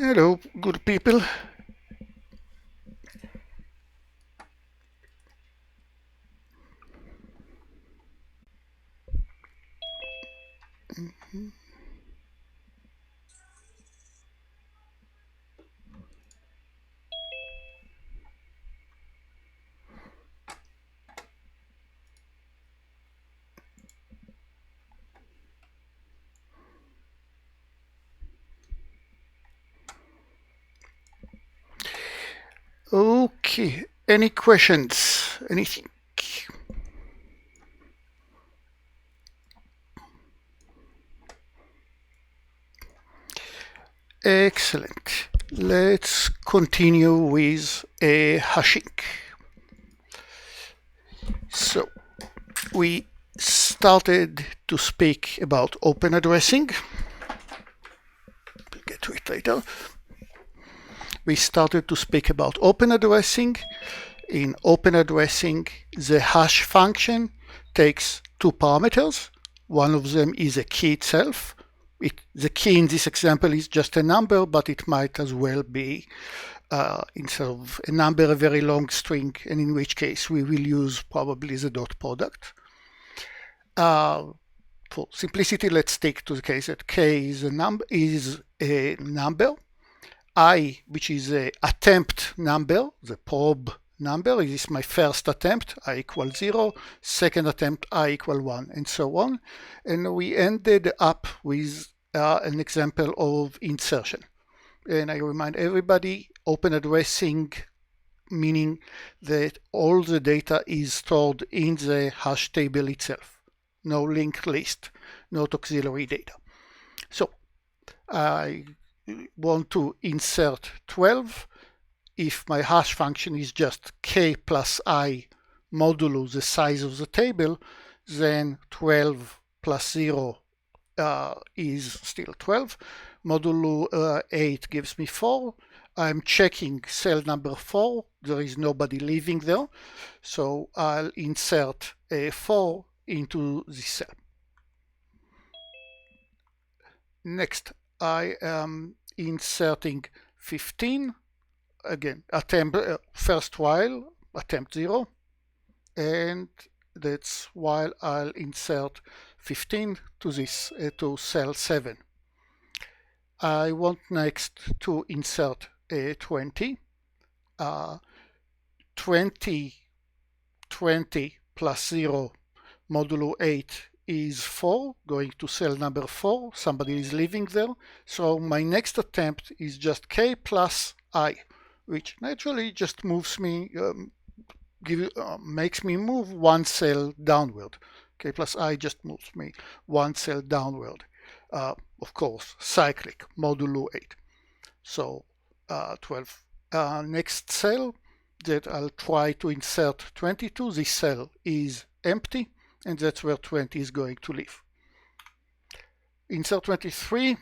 Hello, good people. Okay, any questions? Anything? Excellent. Let's continue with a hashing. So, we started to speak about open addressing. We'll get to it later. We started to speak about open addressing. In open addressing, the hash function takes two parameters. One of them is a key itself. The key in this example is just a number, but it might as well be, instead of a number, a very long string, and in which case we will use probably the dot product. For simplicity, let's stick to the case that k is a number, I, which is an attempt number, the probe number, this is my first attempt, I equal 0, second attempt, I equal 1, and so on. And we ended up with an example of insertion. And I remind everybody, open addressing, meaning that all the data is stored in the hash table itself. No linked list, not auxiliary data. So I want to insert 12. If my hash function is just k plus I modulo the size of the table, then 12 plus 0 is still 12. Modulo 8 gives me 4. I'm checking cell number 4. There is nobody living there. So I'll insert a 4 into this cell. Next, I am inserting 15. Again, attempt first while, attempt 0. And that's while I'll insert 15 to this, to cell 7. I want next to insert a 20. 20 plus 0 modulo 8 is 4, going to cell number 4. Somebody is living there. So my next attempt is just k plus I, which naturally just moves me, makes me move one cell downward. K plus I just moves me one cell downward. Of course, cyclic, modulo 8. So 12. Next cell that I'll try to insert 22. This cell is empty, and that's where 20 is going to live. Insert 23.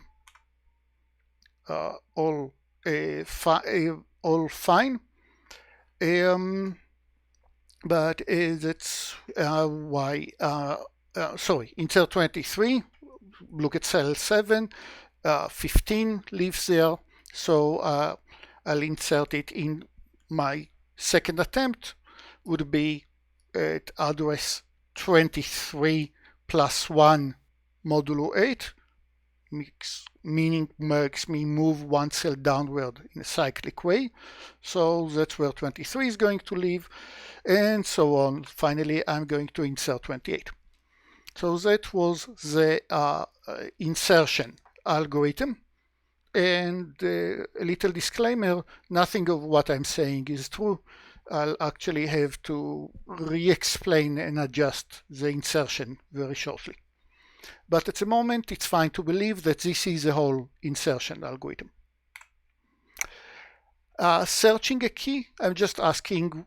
All fine. But that's why, sorry, insert 23, look at cell 7, 15 lives there, so I'll insert it in my second attempt, would be at address 23 plus 1 modulo 8, meaning makes me move one cell downward in a cyclic way. So that's where 23 is going to live, and so on. Finally, I'm going to insert 28. So that was the insertion algorithm. And a little disclaimer, nothing of what I'm saying is true. I'll actually have to re-explain and adjust the insertion very shortly. But at the moment, it's fine to believe that this is the whole insertion algorithm. Searching a key, I'm just asking,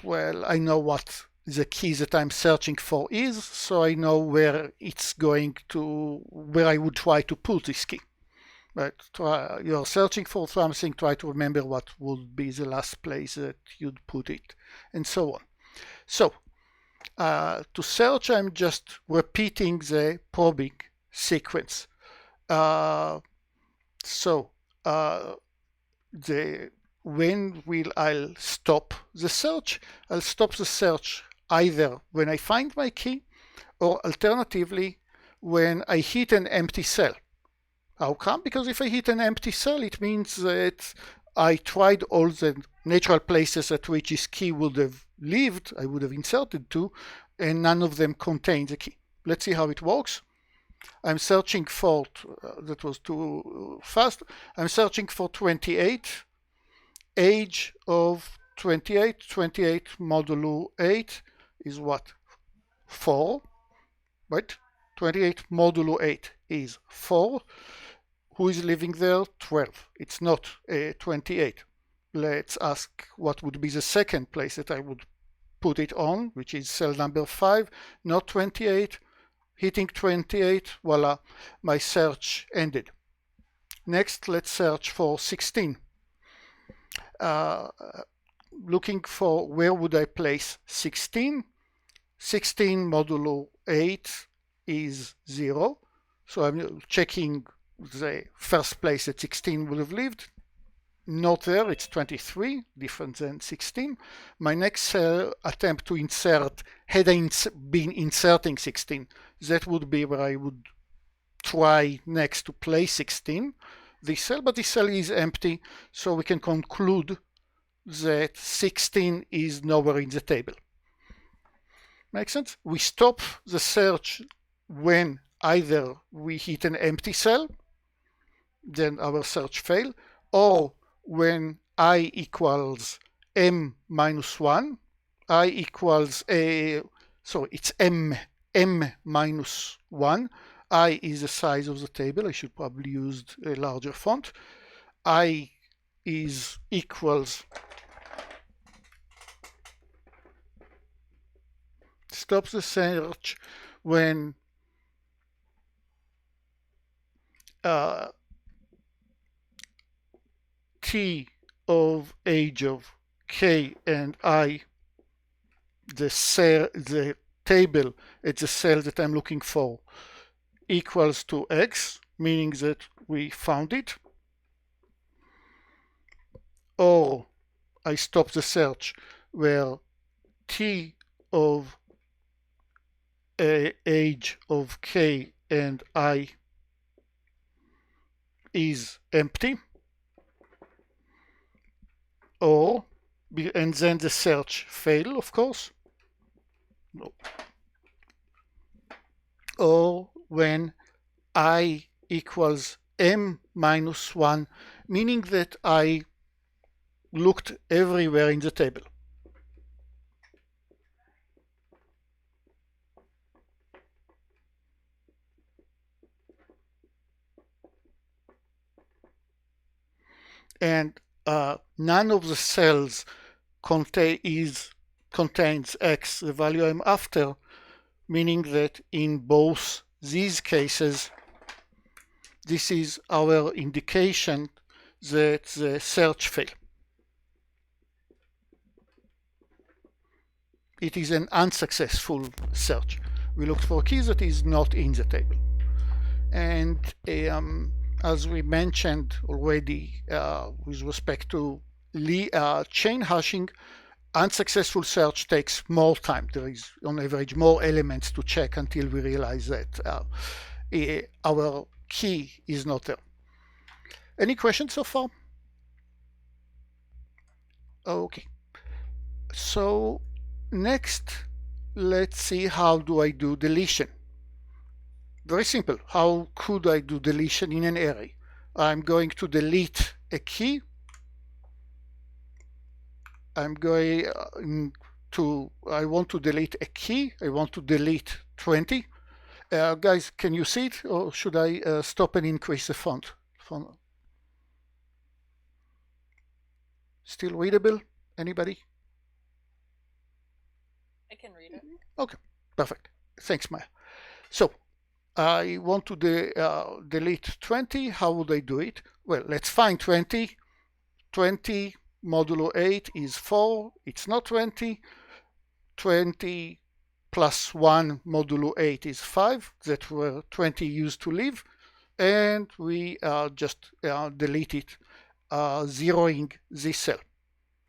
well, I know what the key that I'm searching for is, so I know where it's going to, where I would try to put this key. But you're searching for something, try to remember what would be the last place that you'd put it, and so on. So, to search, I'm just repeating the probing sequence. when will I'll stop the search? I'll stop the search either when I find my key or alternatively when I hit an empty cell. How come? Because if I hit an empty cell, it means that I tried all the natural places at which this key would have lived, I would have inserted to, and none of them contain the key. Let's see how it works. I'm searching for, that was too fast, I'm searching for 28, age of 28, 28 modulo 8 is what? 4, right? 28 modulo 8 is 4. Who is living there? 12. It's not 28. Let's ask what would be the second place that I would put it on, which is cell number 5, not 28. Hitting 28, voila, my search ended. Next, let's search for 16. Looking for where would I place 16. 16 modulo 8 is 0. So I'm checking the first place that 16 would have lived. Not there, it's 23, different than 16. My next attempt to insert, had I been inserting 16, that would be where I would try next to place 16. This cell, but this cell is empty, so we can conclude that 16 is nowhere in the table. Make sense? We stop the search when either we hit an empty cell, then our search fail, or when I equals m minus 1, I equals it's m minus 1, I is the size of the table, I should probably use a larger font, I is equals, stops the search when t of age of k and I, the table at the cell that I'm looking for, equals to x, meaning that we found it, or I stop the search where t of age of k and I is empty, or, and then the search fail, of course, no. Or when I equals m minus 1, meaning that I looked everywhere in the table. And none of the cells contains x, the value I'm after, meaning that in both these cases, this is our indication that the search failed. It is an unsuccessful search. We looked for a key that is not in the table. And as we mentioned already with respect to chain hashing, unsuccessful search takes more time. There is on average more elements to check until we realize that our key is not there. Any questions so far? Okay. So next, let's see how do I do deletion. Very simple. How could I do deletion in an array? I'm going to delete a key. I want to delete a key. I want to delete 20. Guys, can you see it, or should I stop and increase the font? Still readable? Anybody? I can read it. Okay, perfect. Thanks, Maya. So I want to delete 20. How would I do it? Well, let's find 20. 20 modulo 8 is 4. It's not 20. 20 plus 1 modulo 8 is 5. That were 20 used to live. And we just delete it zeroing this cell.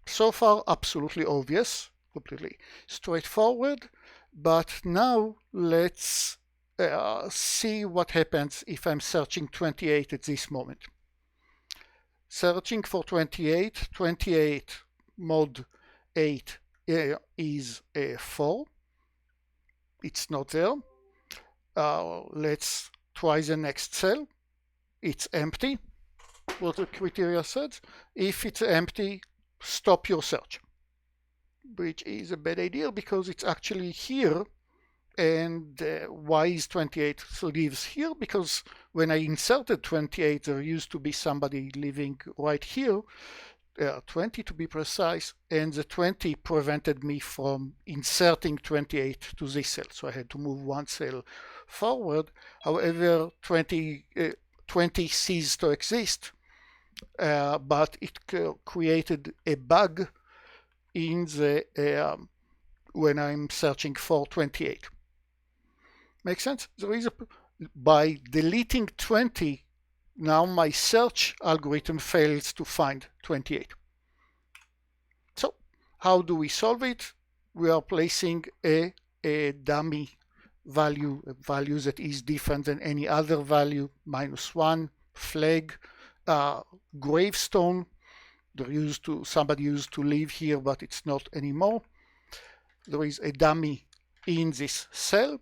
So far, absolutely obvious, completely straightforward. But now let's see what happens if I'm searching 28 at this moment. Searching for 28, 28 mod 8 is 4. It's not there. Let's try the next cell. It's empty, what the criteria says. If it's empty, stop your search, which is a bad idea because it's actually here. And why is 28 lives here? Because when I inserted 28, there used to be somebody living right here, 20 to be precise, and the 20 prevented me from inserting 28 to this cell. So I had to move one cell forward. However, 20 ceased to exist, but it created a bug in the when I'm searching for 28. Make sense? There is by deleting 20, now my search algorithm fails to find 28. So how do we solve it? We are placing a dummy value, a value that is different than any other value, -1, flag, gravestone. Somebody used to live here, but it's not anymore. There is a dummy in this cell.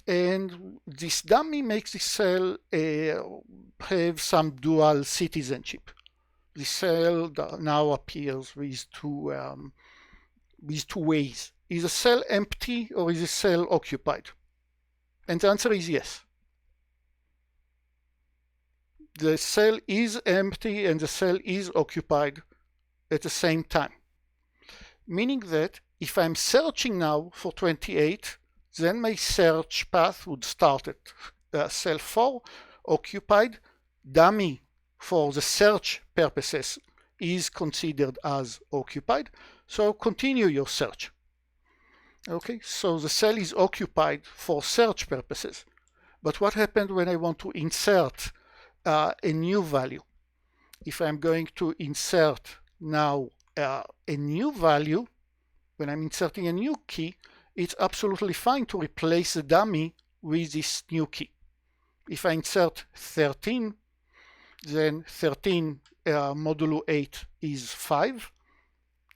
And this dummy makes this cell have some dual citizenship. The cell now appears with two ways. Is a cell empty or is a cell occupied? And the answer is yes. The cell is empty and the cell is occupied at the same time. Meaning that if I'm searching now for 28, then my search path would start at cell 4, occupied. Dummy for the search purposes is considered as occupied. So continue your search. Okay, so the cell is occupied for search purposes. But what happened when I want to insert a new value? If I'm going to insert now a new value, when I'm inserting a new key, it's absolutely fine to replace the dummy with this new key. If I insert 13, then 13 modulo 8 is 5.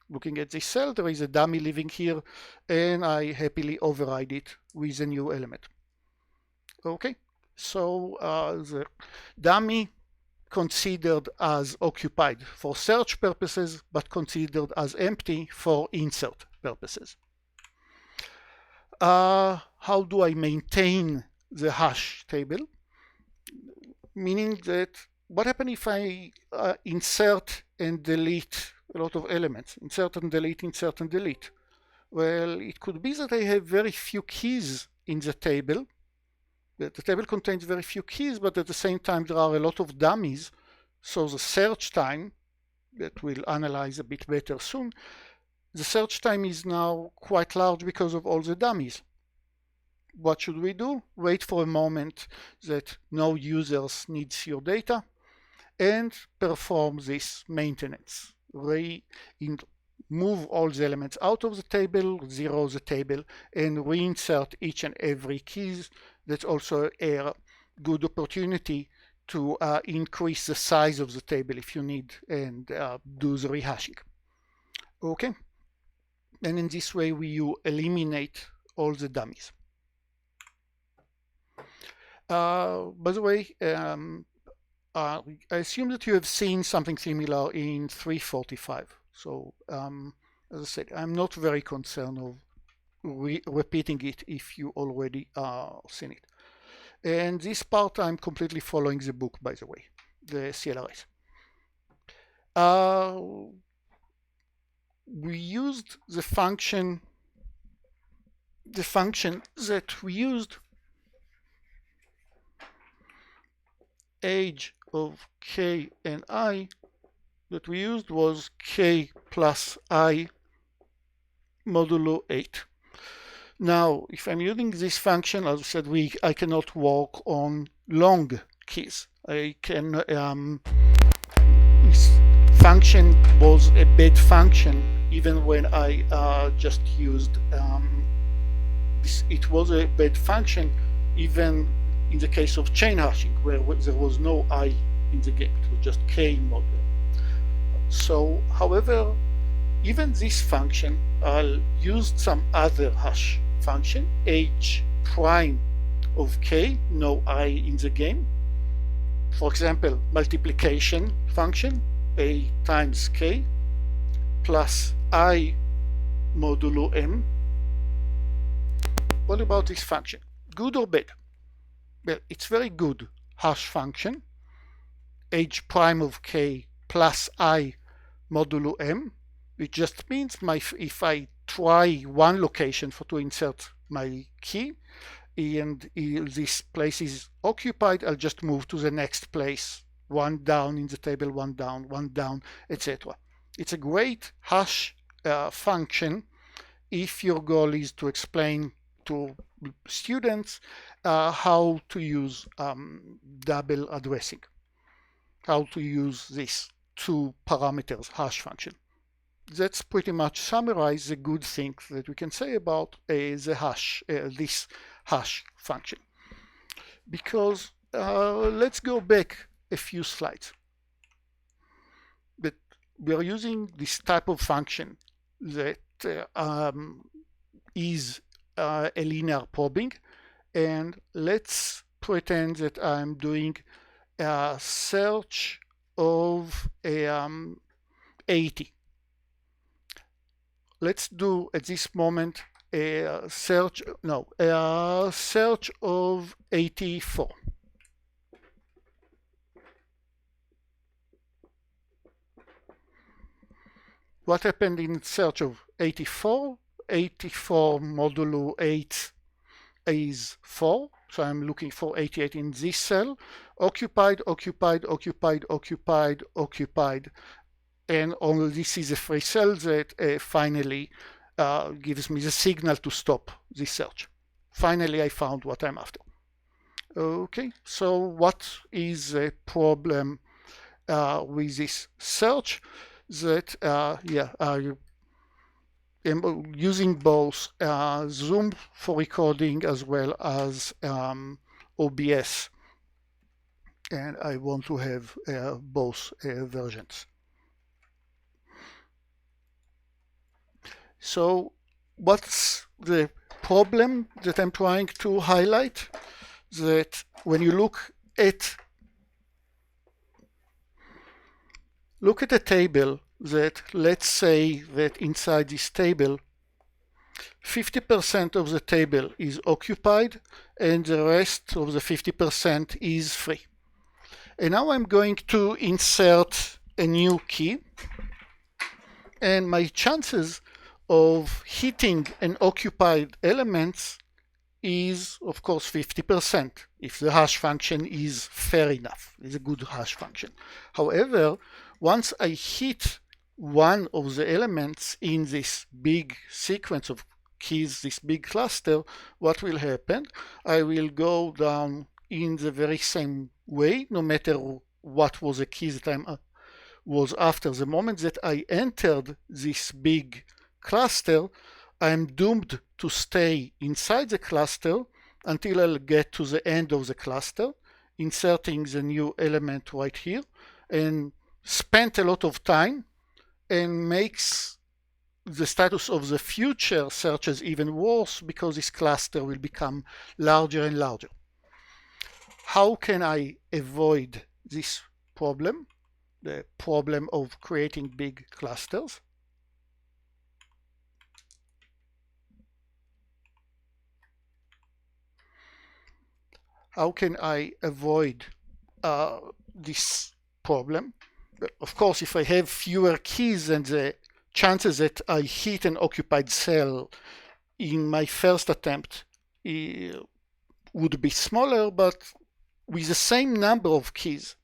Looking at this cell, there is a dummy living here, and I happily override it with a new element. Okay, so the dummy considered as occupied for search purposes, but considered as empty for insert purposes. How do I maintain the hash table? Meaning that what happens if I insert and delete a lot of elements? Insert and delete, insert and delete. Well, it could be that I have very few keys in the table. The table contains very few keys, but at the same time there are a lot of dummies. So the search time, that we'll analyze a bit better soon, the search time is now quite large because of all the dummies. What should we do? Wait for a moment that no users needs your data and perform this maintenance. Move all the elements out of the table, zero the table, and reinsert each and every keys. That's also a good opportunity to increase the size of the table if you need, and do the rehashing. Okay, and in this way you eliminate all the dummies. By the way, I assume that you have seen something similar in 345. So as I said, I'm not very concerned of repeating it if you already seen it. And this part I'm completely following the book, by the way, the CLRS. We used the function that we used, age of k and I, that we used was k plus I modulo 8. Now, if I'm using this function, as I said, I cannot work on long keys. I can function was a bad function even when I just used this. It was a bad function even in the case of chain hashing, where there was no I in the game, it was just K model. So, however, even this function, I'll use some other hash function, H prime of K, no I in the game. For example, multiplication function, A times K, plus I modulo M. What about this function? Good or bad? Well, it's very good hash function, H prime of K plus I modulo M, which just means if I try one location to insert my key and this place is occupied, I'll just move to the next place, one down in the table, one down, etc. It's a great hash function if your goal is to explain to students how to use double addressing, how to use this two parameters hash function. That's pretty much summarize the good things that we can say about the hash, this hash function. Because let's go back a few slides. But we are using this type of function that is a linear probing, and let's pretend that I'm doing a search of 80. Let's do at this moment a search of 84. What happened in search of 84? 84 modulo 8 is 4, so I'm looking for 88 in this cell. Occupied, occupied, occupied, occupied, occupied, and only this is a free cell that finally gives me the signal to stop this search. Finally, I found what I'm after. Okay, so what is the problem with this search? That I am using both Zoom for recording as well as OBS, and I want to have both versions. So what's the problem that I'm trying to highlight? That when you look at a table, that let's say that inside this table 50% of the table is occupied and the rest of the 50% is free. And now I'm going to insert a new key, and my chances of hitting an occupied element is of course 50% if the hash function is fair enough, is a good hash function. However, once I hit one of the elements in this big sequence of keys, this big cluster, what will happen? I will go down in the very same way, no matter what was the key that I was after. The moment that I entered this big cluster, I'm doomed to stay inside the cluster until I'll get to the end of the cluster, inserting the new element right here, and spent a lot of time and makes the status of the future searches even worse because this cluster will become larger and larger. How can I avoid this problem, the problem of creating big clusters? How can I avoid this problem? Of course, if I have fewer keys, then the chances that I hit an occupied cell in my first attempt would be smaller, but with the same number of keys,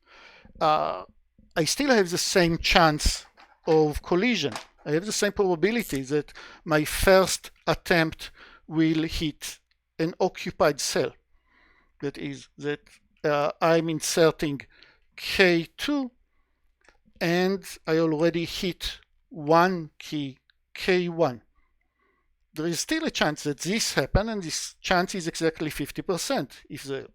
I still have the same chance of collision. I have the same probability that my first attempt will hit an occupied cell. That is that I'm inserting K2 and I already hit one key, K1. There is still a chance that this happens, and this chance is exactly 50% if the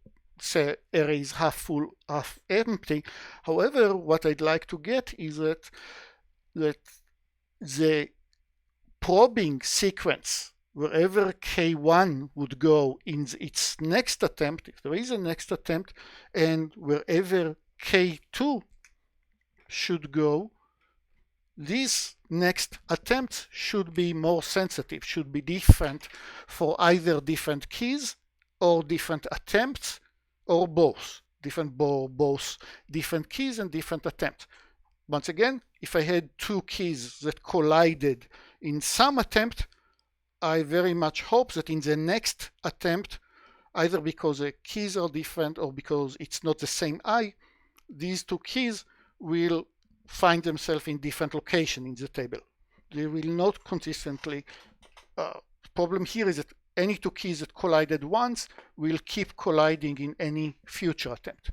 array is half full, half empty. However, what I'd like to get is that the probing sequence, wherever K1 would go in its next attempt, if there is a next attempt, and wherever K2 should go, these next attempts should be more sensitive, should be different for either different keys or different attempts, or both, both different keys and different attempts. Once again, if I had two keys that collided in some attempt, I very much hope that in the next attempt, either because the keys are different or because it's not the same eye, these two keys will find themselves in different location in the table. They will not consistently. Problem here is that any two keys that collided once will keep colliding in any future attempt.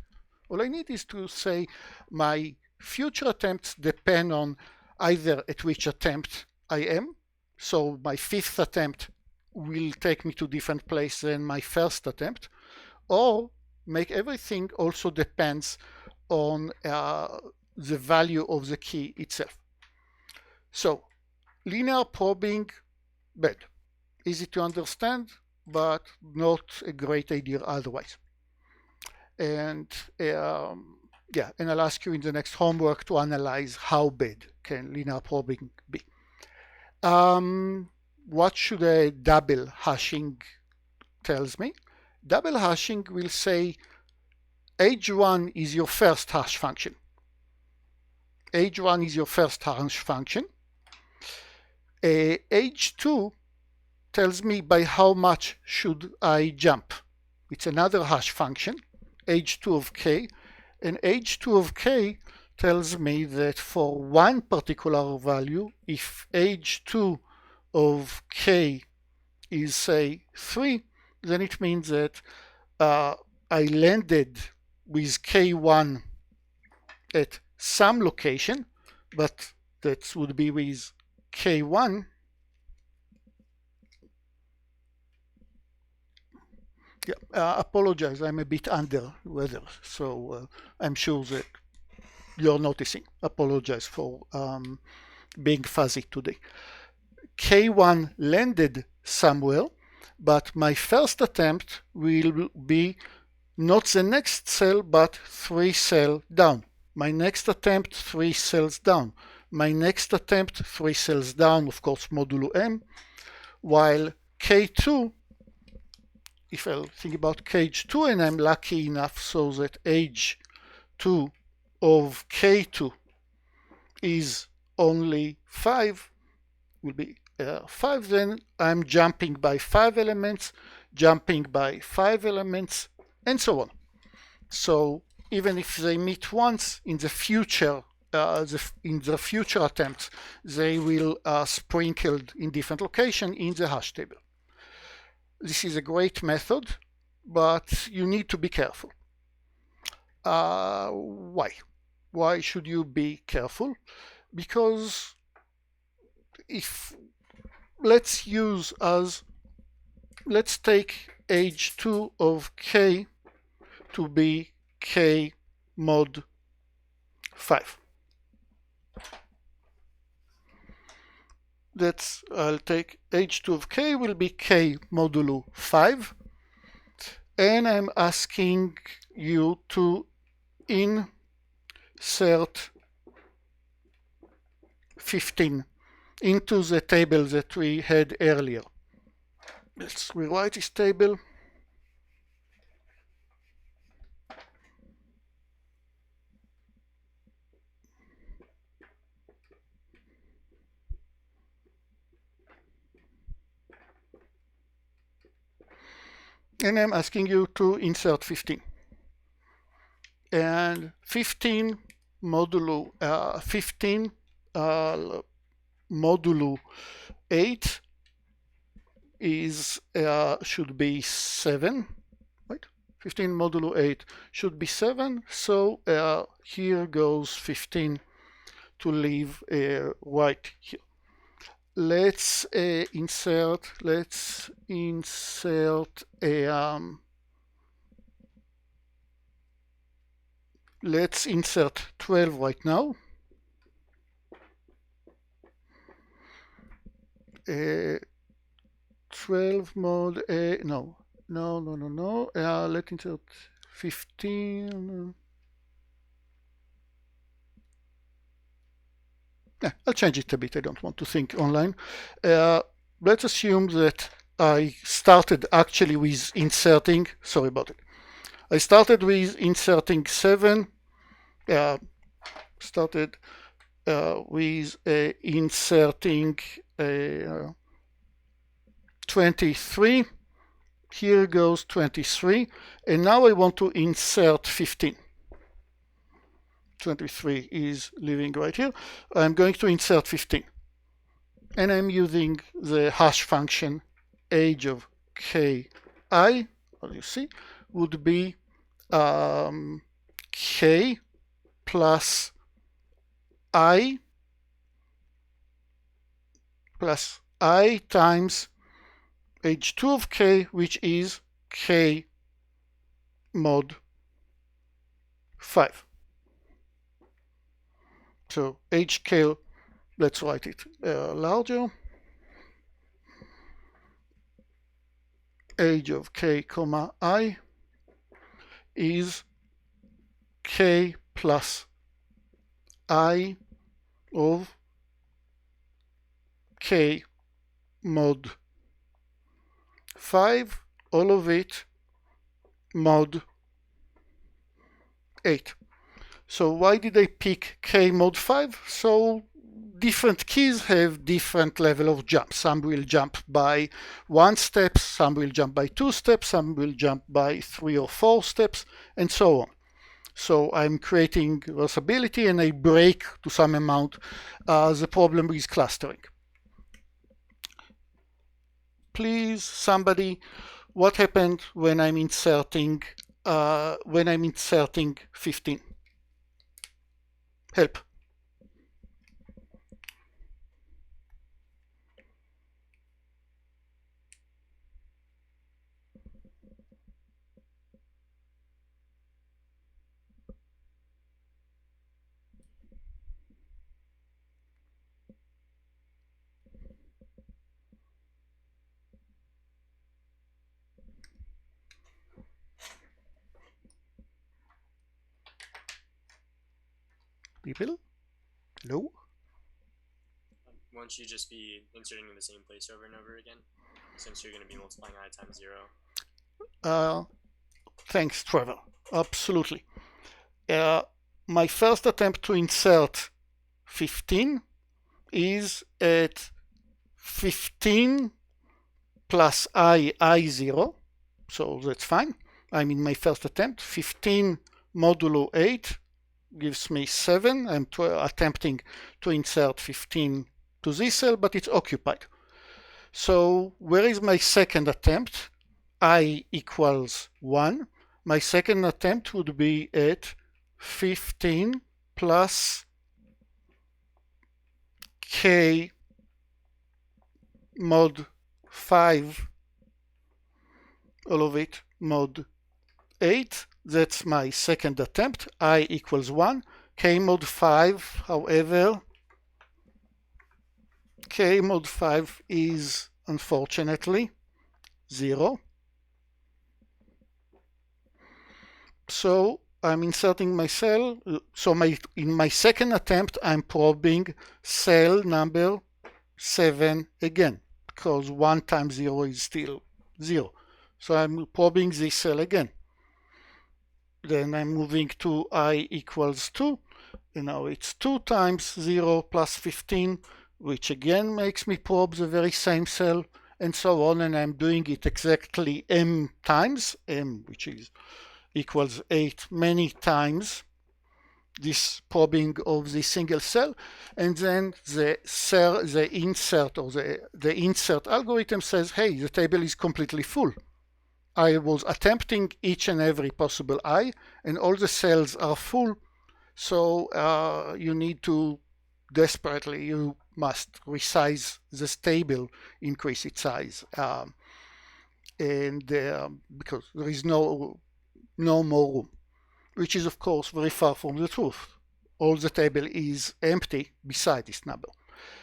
All I need is to say my future attempts depend on either at which attempt I am. So my fifth attempt will take me to different place than my first attempt, or make everything also depends on the value of the key itself. So linear probing, bad. Easy to understand, but not a great idea otherwise. And yeah, and I'll ask you in the next homework to analyze how bad can linear probing be. What should a double hashing tells me? Double hashing will say H1 is your first hash function. H1 is your first hash function. H2 tells me by how much should I jump. It's another hash function, H2 of k, and H2 of k tells me that for one particular value, if H2 of k is say 3, then it means that I landed with K1 at some location, but that would be with K1. Yeah, apologize, I'm a bit under weather, so I'm sure that you're noticing. Apologize for being fuzzy today. K1 landed somewhere, but my first attempt will be not the next cell, but 3 cells down. My next attempt, 3 cells down. My next attempt, 3 cells down, of course, modulo m, while K2, if I think about K2 and I'm lucky enough so that H2 of K2 is only 5, will be 5, then I'm jumping by 5 elements, jumping by 5 elements, and so on. So even if they meet once in the future, in the future attempts, they will sprinkled in different location in the hash table. This is a great method, but you need to be careful. Why? Why should you be careful? Because if let's take H2 of k to be k mod 5. I'll take H2 of k will be k modulo 5, and I'm asking you to insert 15 into the table that we had earlier. Let's rewrite this table. And I'm asking you to insert 15. And 15 modulo 8 is should be 7, right? 15 modulo 8 should be 7. So here goes 15 to live right here. Let's insert a let's insert 12 right now. 12 mode, no. Let's insert 15. Yeah, I'll change it a bit. I don't want to think online. Let's assume that I started actually with inserting, sorry about it. I started with inserting 7, started with inserting 23. Here goes 23, and now I want to insert 15. 23 is living right here. I'm going to insert 15. And I'm using the hash function age of ki, as you see, would be k plus I times age 2 of k, which is k mod 5. So hk, let's write it larger. Age of k comma I is k plus I of k mod 5, all of it mod 8. So why did I pick k mod 5? So different keys have different level of jump. Some will jump by 1 step, some will jump by 2 steps, some will jump by 3 or 4 steps, and so on. So I'm creating reversibility, and I break to some amount the problem with clustering. Please, somebody, what happened when I'm inserting 15? Help. People? No? Won't you just be inserting in the same place over and over again, since you're going to be multiplying I times 0? Thanks, Trevor. Absolutely. My first attempt to insert 15 is at 15 plus I0, so that's fine. I'm in my first attempt. 15 modulo 8 gives me 7. I'm attempting to insert 15 to this cell, but it's occupied. So where is my second attempt? I equals 1. My second attempt would be at 15 plus k mod 5, all of it mod 8. That's my second attempt. I equals 1. K mod 5, however, k mod 5 is unfortunately 0. So I'm inserting my cell. So in my second attempt, I'm probing cell number 7 again, because 1 times 0 is still 0. So I'm probing this cell again. Then I'm moving to I equals 2. And now it's 2 times 0 plus 15, which again makes me probe the very same cell, and so on. And I'm doing it exactly m times, m, which is equals 8 many times, this probing of the single cell, and then the insert or the insert algorithm says, hey, the table is completely full. I was attempting each and every possible I, and all the cells are full, so you need to desperately you must resize this table, increase its size, and because there is no more room, which is of course very far from the truth. All the table is empty beside this number.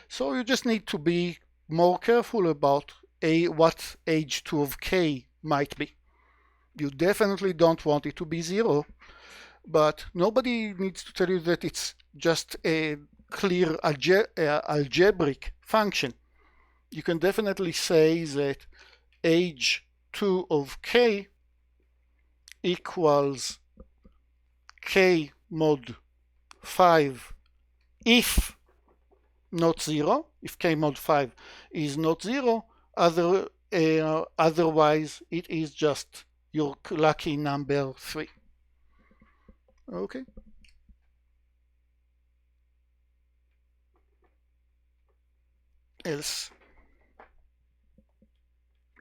So you just need to be more careful about what h2 of k might be. You definitely don't want it to be 0, but nobody needs to tell you that it's just a clear algebraic function. You can definitely say that h2 of k equals k mod 5 if not 0, if k mod 5 is not 0, otherwise it is just your lucky number 3. Okay. Else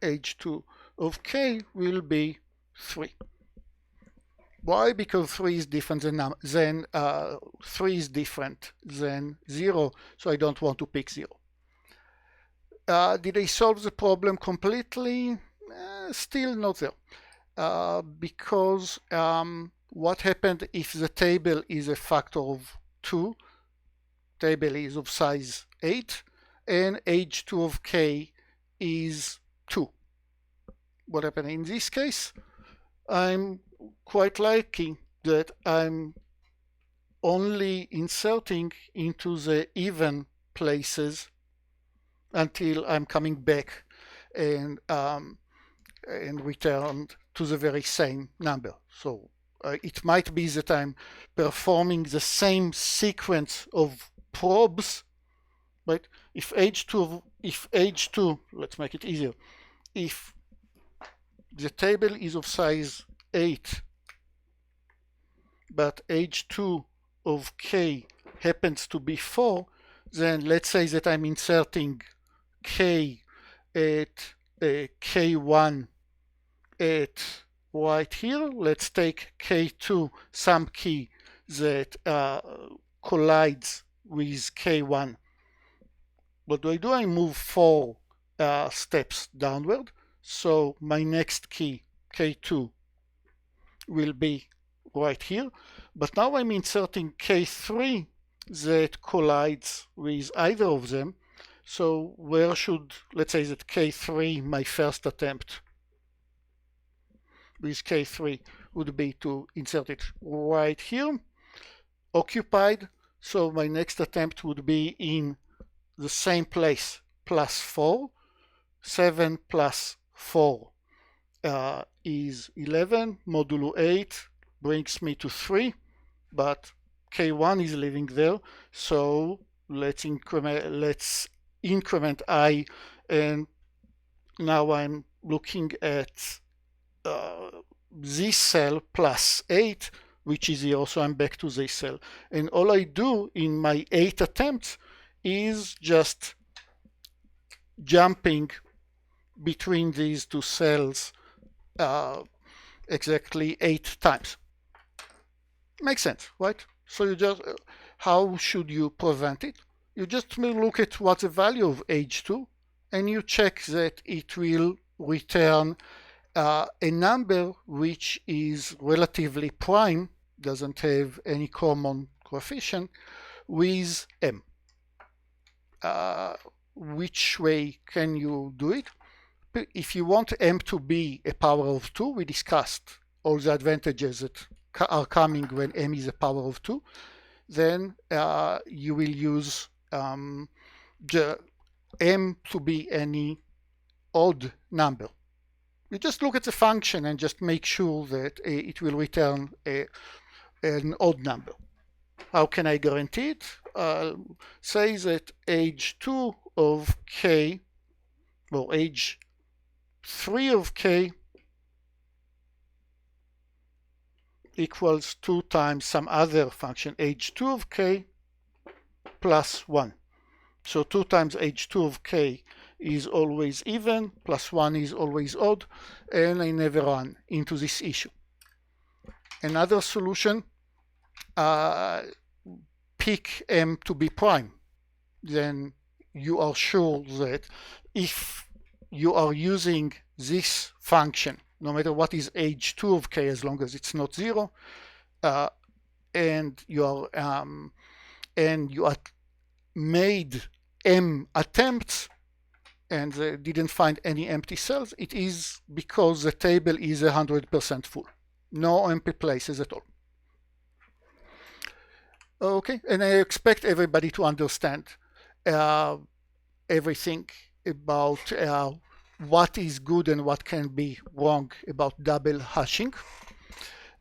h2 of k will be 3. Why? Because 3 is different than 3 is different than 0, so I don't want to pick 0. Did I solve the problem completely? Still not there. Because what happened if the table is a factor of 2? Table is of size 8, and h2 of k is 2. What happened in this case? I'm quite liking that I'm only inserting into the even places until I'm coming back and return to the very same number. So it might be that I'm performing the same sequence of probes, right? If h2, let's make it easier. If the table is of size 8, but h2 of k happens to be 4, then let's say that I'm inserting k at k1 at right here. Let's take k2, some key that collides with k1. What do? I move 4 steps downward. So my next key, k2, will be right here. But now I'm inserting k3 that collides with either of them. So where should, let's say that k3, my first attempt with k3 would be to insert it right here, occupied. So my next attempt would be in the same place, plus 4. 7 plus 4 is 11. Modulo 8 brings me to 3, but k1 is living there. So let's increment I, and now I'm looking at this cell plus 8, which is 0, so I'm back to this cell. And all I do in my 8 attempts is just jumping between these two cells exactly 8 times. Makes sense, right? So you just, how should you prevent it? You just look at what's the value of h2, and you check that it will return a number which is relatively prime, doesn't have any common coefficient, with m. Which way can you do it? If you want m to be a power of 2, we discussed all the advantages that are coming when m is a power of 2, then you will use the m to be any odd number. You just look at the function and just make sure that it will return an odd number. How can I guarantee it? Say that h2 of k, well, h3 of k equals 2 times some other function, h2 of k plus 1. So 2 times h2 of k is always even, plus 1 is always odd, and I never run into this issue. Another solution, pick m to be prime. then you are sure that if you are using this function, no matter what is age 2 of k, as long as it's not 0, uh, and you are made m attempts and didn't find any empty cells, it is because the table is 100% full. No empty places at all. Okay, and I expect everybody to understand everything about what is good and what can be wrong about double hashing.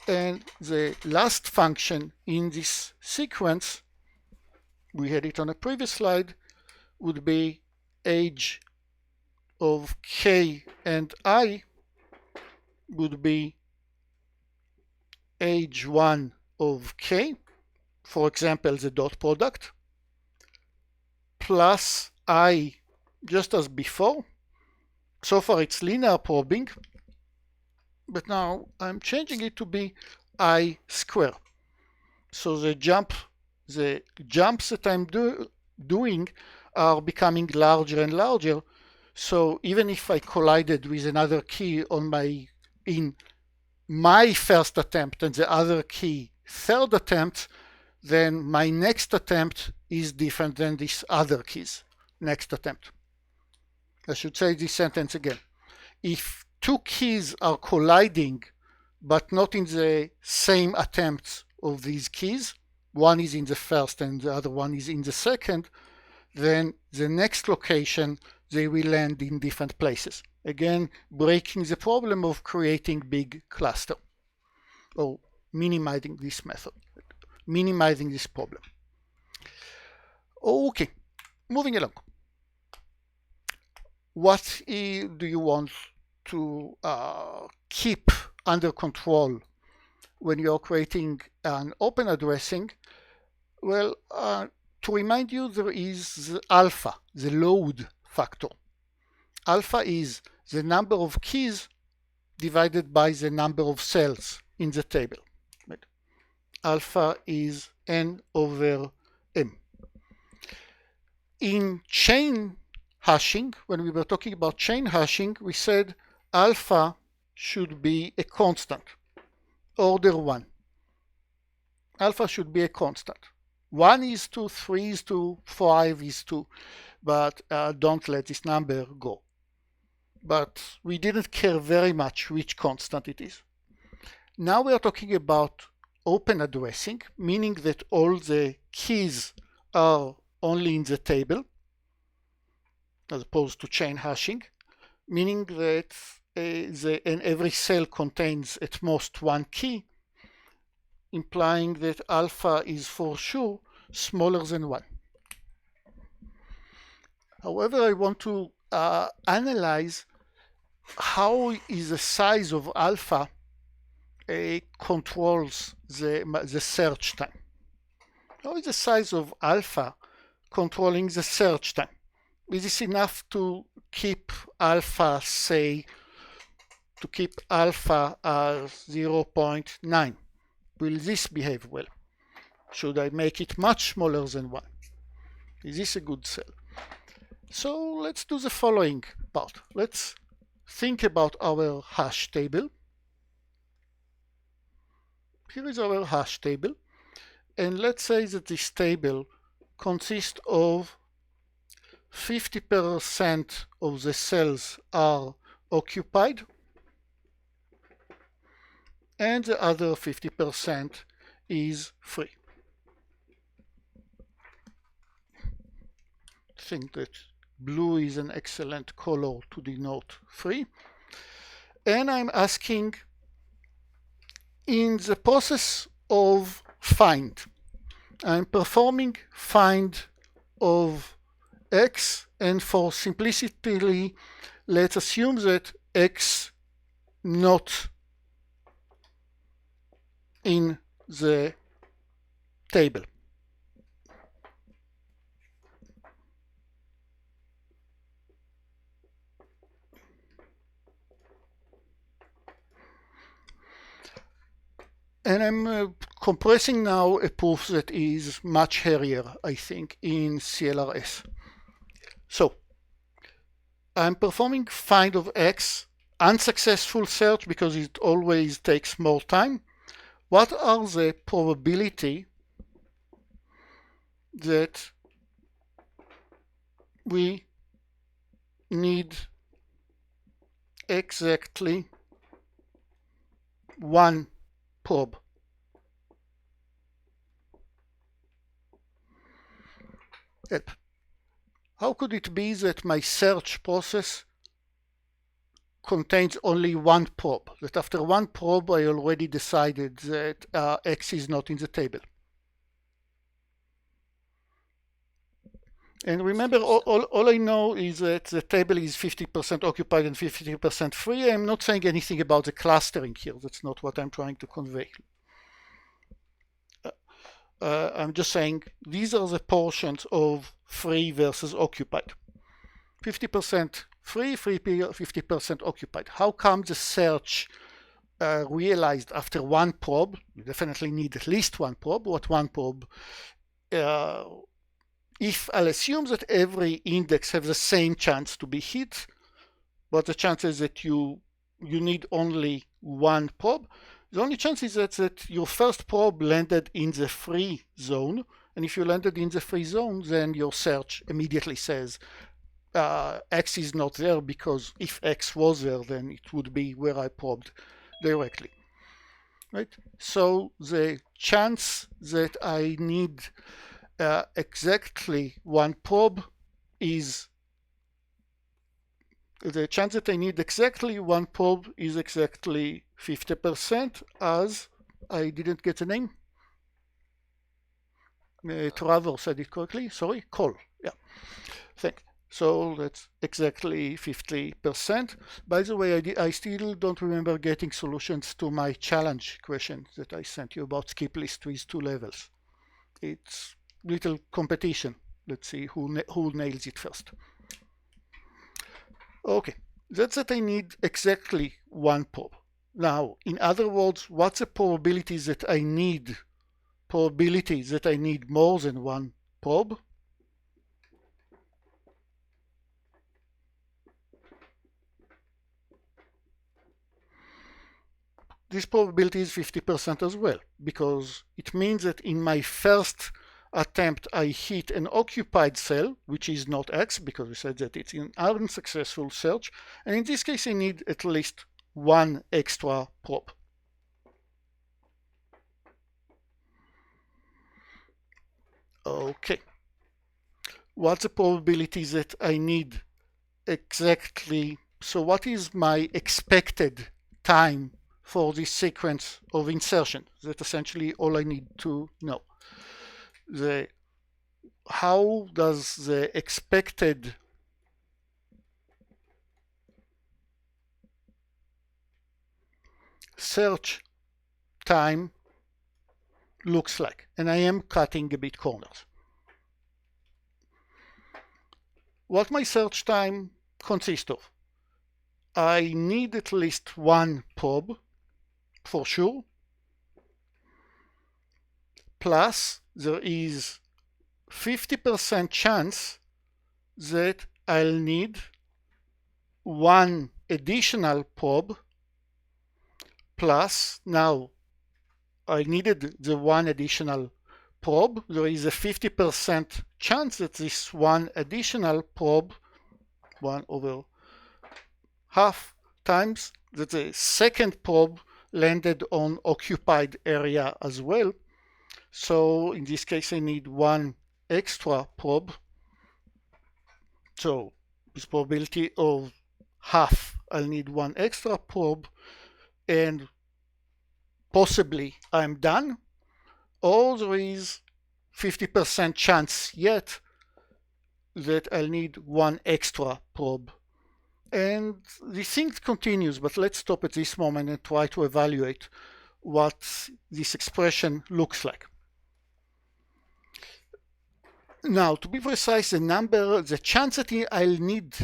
And the last function in this sequence, we had it on a previous slide, would be age of k and I would be age 1 of k, for example, the dot product, plus I, just as before. So far it's linear probing, but now I'm changing it to be I square. So the jumps that I'm doing are becoming larger and larger. So even if I collided with another key in my first attempt and the other key third attempt, then my next attempt is different than this other key's next attempt. I should say this sentence again. If two keys are colliding but not in the same attempts of these keys, one is in the first and the other one is in the second, then the next location they will land in different places. Again, breaking the problem of creating big cluster, or minimizing this method, minimizing this problem. Okay, moving along. What do you want to keep under control when you're creating an open addressing? Well, to remind you, there is the alpha, the load factor. Alpha is the number of keys divided by the number of cells in the table. Right? Alpha is n over m. In chain hashing, when we were talking about chain hashing, we said alpha should be a constant, order 1. Alpha should be a constant. 1 is to 3 is to 5 is to, but don't let this number go. But we didn't care very much which constant it is. Now we are talking about open addressing, meaning that all the keys are only in the table, as opposed to chain hashing, meaning that and every cell contains at most one key, implying that alpha is for sure smaller than 1. However, I want to analyze how is the size of alpha controls the search time. How is the size of alpha controlling the search time? Is this enough to keep alpha, say, to keep alpha as 0.9? Will this behave well? Should I make it much smaller than 1? Is this a good cell? So let's do the following part. Let's think about our hash table. Here is our hash table. And let's say that this table consists of 50% of the cells are occupied and the other 50% is free. I think that blue is an excellent color to denote free. And I'm asking, in the process of find, I'm performing find of x, and for simplicity, let's assume that x not in the table. And I'm compressing now a proof that is much hairier, I think, in CLRS. So I'm performing find of X, unsuccessful search because it always takes more time. What are the probability that we need exactly one probe? Help. How could it be that my search process contains only one probe? That after one probe I already decided that X is not in the table. And remember, all I know is that the table is 50% occupied and 50% free. I'm not saying anything about the clustering here. That's not what I'm trying to convey. I'm just saying these are the portions of free versus occupied. 50% free, 50% occupied. How come the search realized after one probe? You definitely need at least one probe. What one probe? If I'll assume that every index has the same chance to be hit, but the chances that you need only one probe, the only chance is that your first probe landed in the free zone, and if you landed in the free zone, then your search immediately says X is not there, because if X was there, then it would be where I probed directly. Right? So the chance that I need exactly one probe is the chance that I need exactly one probe is exactly 50%, as I didn't get the name. Trevor said it correctly. Sorry, Cole. Yeah. Thank. So that's exactly 50%. By the way, I still don't remember getting solutions to my challenge question that I sent you about skip list with 2 levels. It's little competition. Let's see who nails it first. Okay, that's that I need exactly one probe. Now, in other words, what's the probability that I need? Probability that I need more than one probe. This probability is 50% as well, because it means that in my first attempt I hit an occupied cell, which is not X, because we said that it's an unsuccessful search, and in this case I need at least one extra probe. Okay. What's the probability that I need exactly? So what is my expected time for this sequence of insertion? That's essentially all I need to know. How does the expected search time looks like? And I am cutting a bit corners. What my search time consists of? I need at least one probe for sure, plus there is 50% chance that I'll need one additional probe, plus now I needed the one additional probe. There is a 50% chance that this one additional probe, 1 over half, times that the second probe landed on occupied area as well. So in this case I need one extra probe. So with probability of half, I'll need one extra probe, and possibly I'm done, or there is 50% chance yet that I'll need one extra probe. And the thing continues, but let's stop at this moment and try to evaluate what this expression looks like. Now, to be precise, the chance that I'll need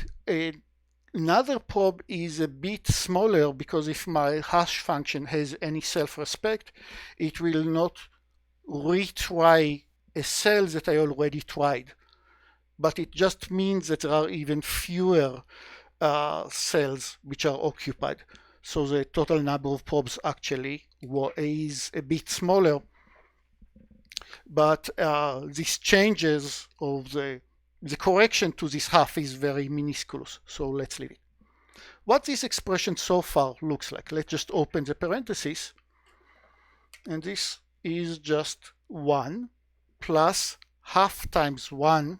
another probe is a bit smaller, because if my hash function has any self-respect, it will not retry a cell that I already tried, but it just means that there are even fewer cells which are occupied. So the total number of probes actually is a bit smaller, but these changes of the correction to this half is very minuscule. So let's leave it. What this expression so far looks like, let's just open the parentheses, and this is just 1 plus half times 1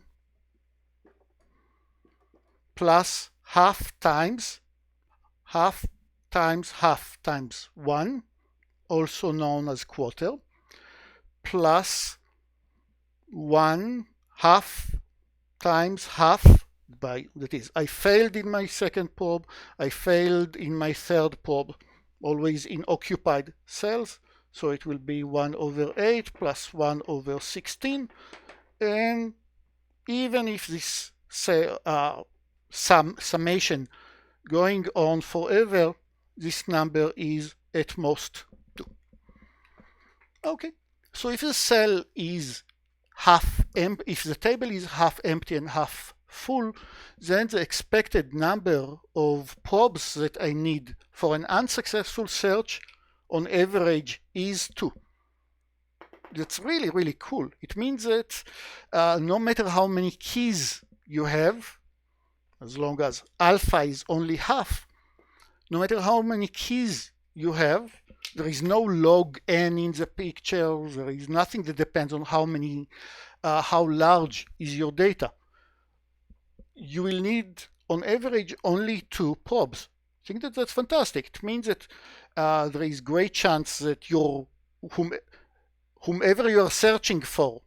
plus half times half times 1, also known as quarter, plus 1 half times half, by that is, I failed in my second probe, I failed in my third probe, always in occupied cells, so it will be 1 over 8 plus 1 over 16, and even if this summation going on forever, this number is at most 2. Okay, so if the cell is half empty, if the table is half empty and half full, then the expected number of probes that I need for an unsuccessful search on average is 2. That's really, really cool. It means that no matter how many keys you have, as long as alpha is only half, no matter how many keys you have, there is no log n in the picture, there is nothing that depends on how large is your data. You will need, on average, only 2 probes. I think that that's fantastic. It means that there is great chance that whomever you are searching for,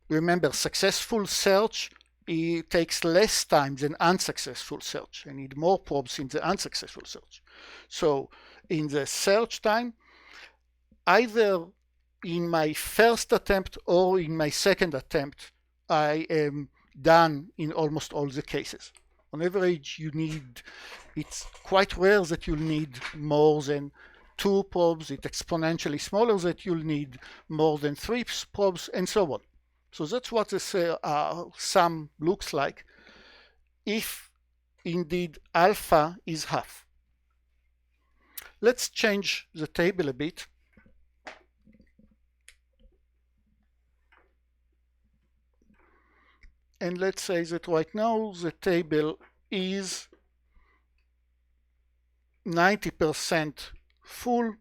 remember, successful search, it takes less time than unsuccessful search. I need more probes in the unsuccessful search. So in the search time, either in my first attempt or in my second attempt, I am done in almost all the cases. On average, it's quite rare that you'll need more than 2 probes. It's exponentially smaller that you'll need more than 3 probes, and so on. So that's what this sum looks like if indeed alpha is half. Let's change the table a bit. And let's say that right now the table is 90% full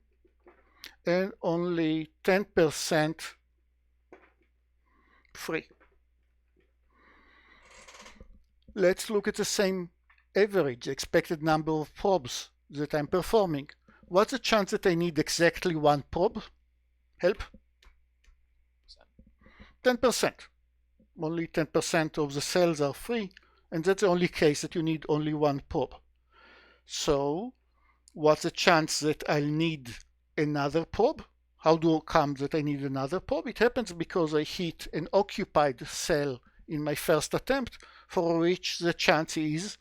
and only 10% free. Let's look at the same average, expected number of probes that I'm performing. What's the chance that I need exactly 1 probe? Help? 10%. Only 10% of the cells are free, and that's the only case that you need only 1 probe. So what's the chance that I'll need another probe? How do it come that I need another probe? It happens because I hit an occupied cell in my first attempt, for which the chance is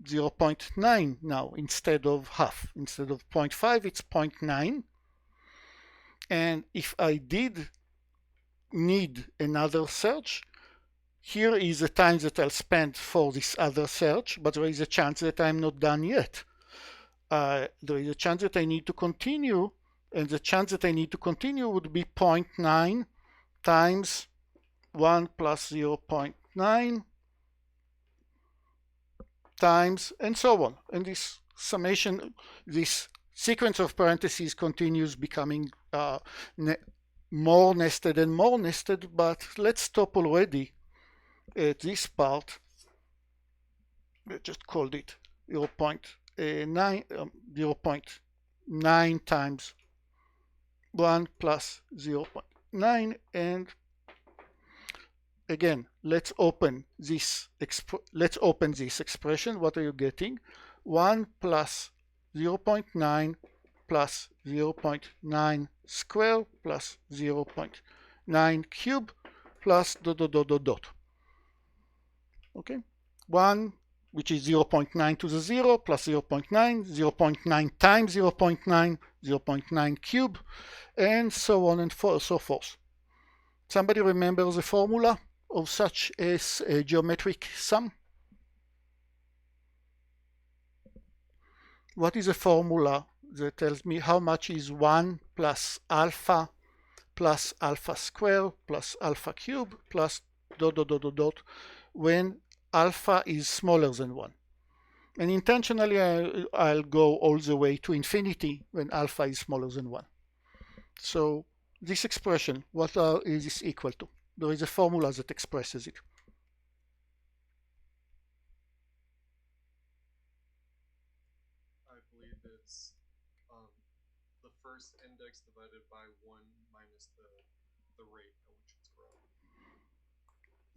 0.9 now instead of half. Instead of 0.5, it's 0.9. And if I did need another search, here is the time that I'll spend for this other search, but there is a chance that I'm not done yet. There is a chance that I need to continue, and the chance that I need to continue would be 0.9 times 1 plus 0.9 times, and so on. And this summation, this sequence of parentheses continues becoming more nested and more nested, but let's stop already at this part. I just called it 0.9 times 1 plus 0.9, and again, let's open this expression. What are you getting? 1 plus 0.9 plus 0.9 square plus 0.9 cube plus dot dot dot dot dot. Okay, 1 which is 0.9 to the 0 plus 0.9, 0.9 times 0.9, 0.9 cube, and so on and so forth. Somebody remember the formula of such a geometric sum? What is a formula that tells me how much is 1 plus alpha square plus alpha cube plus dot dot dot dot dot when alpha is smaller than 1? And intentionally I'll go all the way to infinity when alpha is smaller than 1. So this expression, what is this equal to? There is a formula that expresses it. I believe it's the first index divided by 1 minus the rate at which it's growing.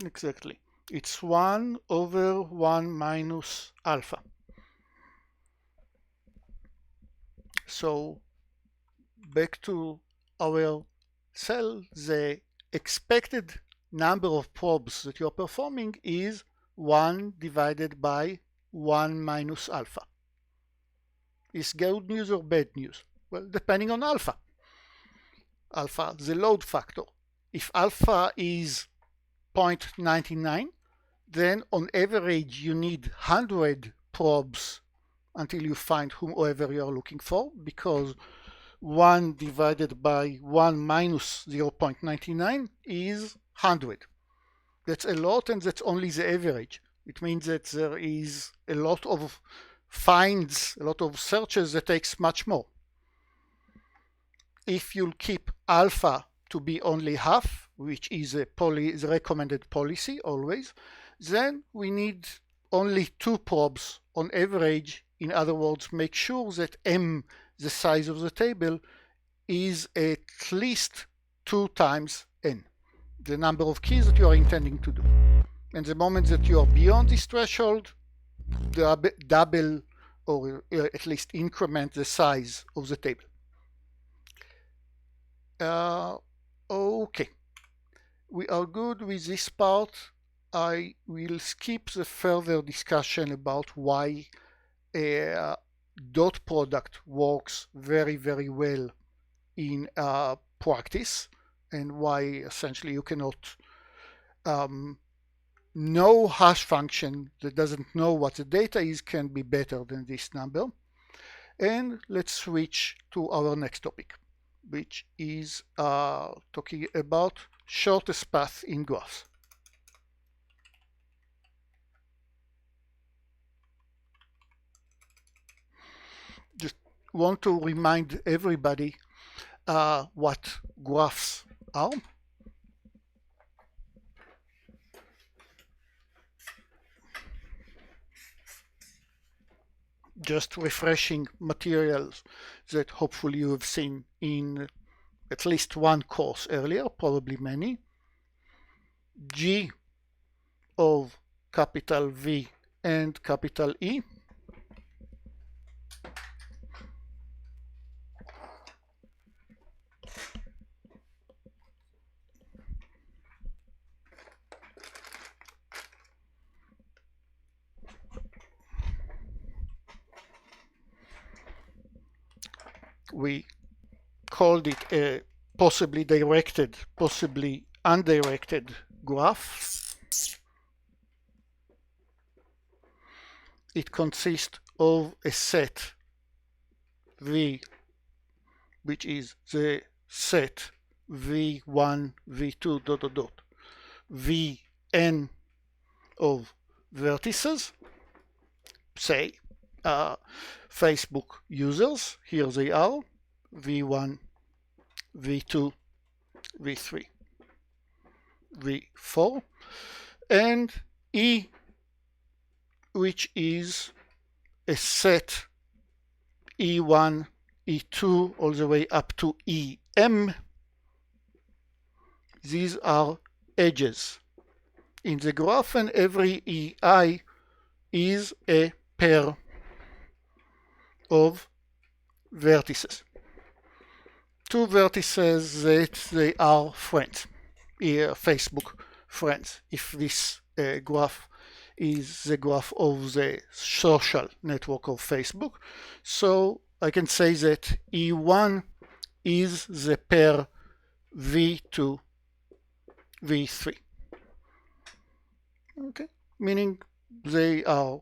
Exactly. It's 1 over 1 minus alpha. So back to our cell, the expected number of probes that you're performing is 1 divided by 1 minus alpha. Is good news or bad news? Well, depending on alpha. Alpha, the load factor. If alpha is 0.99, then on average you need 100 probes until you find whomever you are looking for, because 1 divided by 1 minus 0.99 is 100. That's a lot, and that's only the average. It means that there is a lot of finds, a lot of searches that takes much more. If you'll keep alpha to be only half, which is the recommended policy always, then we need only 2 probes on average. In other words, make sure that M, the size of the table, is at least 2 times N, the number of keys that you are intending to do. And the moment that you are beyond this threshold, double or at least increment the size of the table. Okay, we are good with this part. I will skip the further discussion about why a dot product works very, very well in practice, and why essentially you cannot no hash function that doesn't know what the data is can be better than this number. And let's switch to our next topic, which is talking about shortest path in graphs. Just want to remind everybody what graphs are. Just refreshing materials that hopefully you have seen in at least one course earlier, probably many. G of capital V and capital E. We called it a possibly directed, possibly undirected graph. It consists of a set V, which is the set V1, V2, dot, dot, dot, Vn of vertices, say, Facebook users, here they are, V1, V2, V3, V4, and E, which is a set E1, E2, all the way up to EM. These are edges in the graph, and every EI is a pair of vertices. 2 vertices that they are friends, Facebook friends. If this graph is the graph of the social network of Facebook. So I can say that E1 is the pair V2, V3. Okay, meaning they are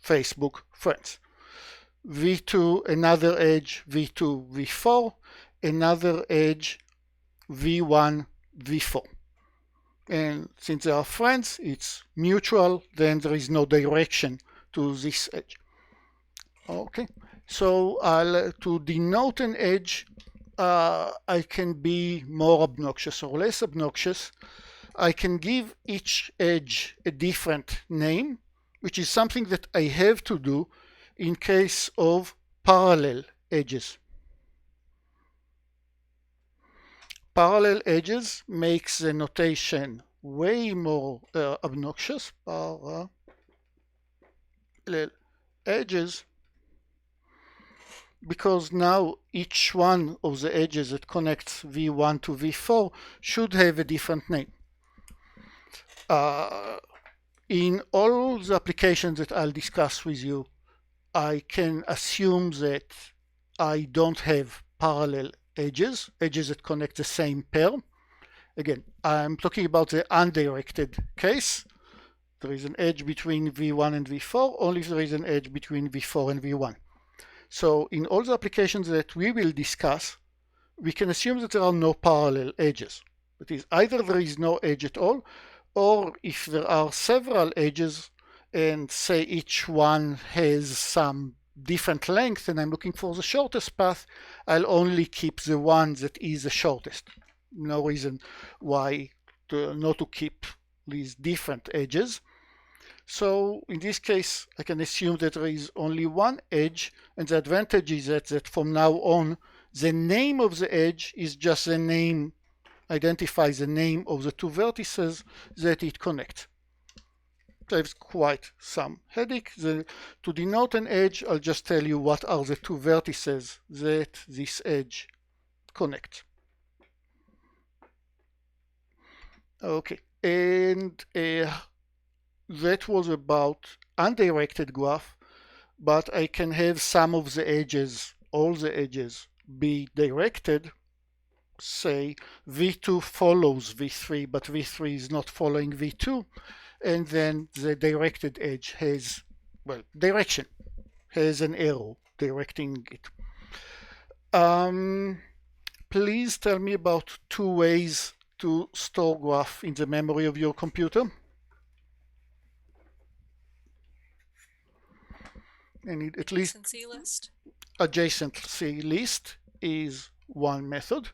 Facebook friends. V2, another edge V2, V4, another edge V1, V4. And since they are friends, it's mutual, then there is no direction to this edge. Okay, so to denote an edge, I can be more obnoxious or less obnoxious. I can give each edge a different name, which is something that I have to do in case of parallel edges. Parallel edges makes the notation way more obnoxious. Parallel edges, because now each one of the edges that connects V1 to V4 should have a different name. In all the applications that I'll discuss with you, I can assume that I don't have parallel edges that connect the same pair. Again, I'm talking about the undirected case. There is an edge between V1 and V4, only if there is an edge between V4 and V1. So in all the applications that we will discuss, we can assume that there are no parallel edges. That is, either there is no edge at all, or if there are several edges and say each one has some different length and I'm looking for the shortest path, I'll only keep the one that is the shortest. No reason why not to keep these different edges. So in this case, I can assume that there is only one edge, and the advantage is that from now on, the name of the edge is just the name, identifies the name of the two vertices that it connects. Saves quite some headache. To denote an edge, I'll just tell you what are the two vertices that this edge connects. Okay, and that was about undirected graph, but I can have some of the edges, all the edges, be directed. Say V2 follows V3, but V3 is not following V2, and then the directed edge has, well, direction, has an arrow directing it. Please tell me about two ways to store graph in the memory of your computer. I need at least adjacency list is one method,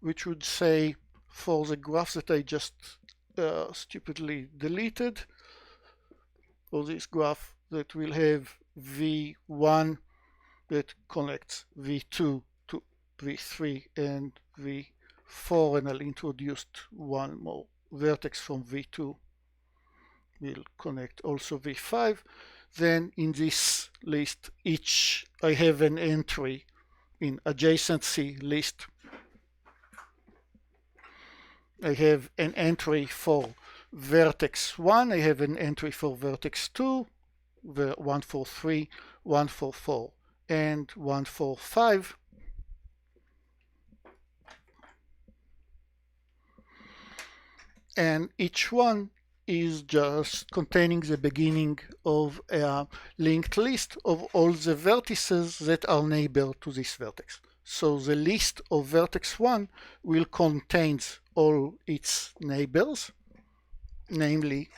which would say for the graph that I just stupidly deleted, for this graph that will have V1 that connects V2 to V3 and V4, and I'll introduce one more vertex from V2 will connect also V5. Then in this list, I have an entry in adjacency list. I have an entry for vertex 1, I have an entry for vertex 2, 143, 144, and 145. And each one is just containing the beginning of a linked list of all the vertices that are neighbor to this vertex. So the list of vertex 1 will contain all its neighbors, namely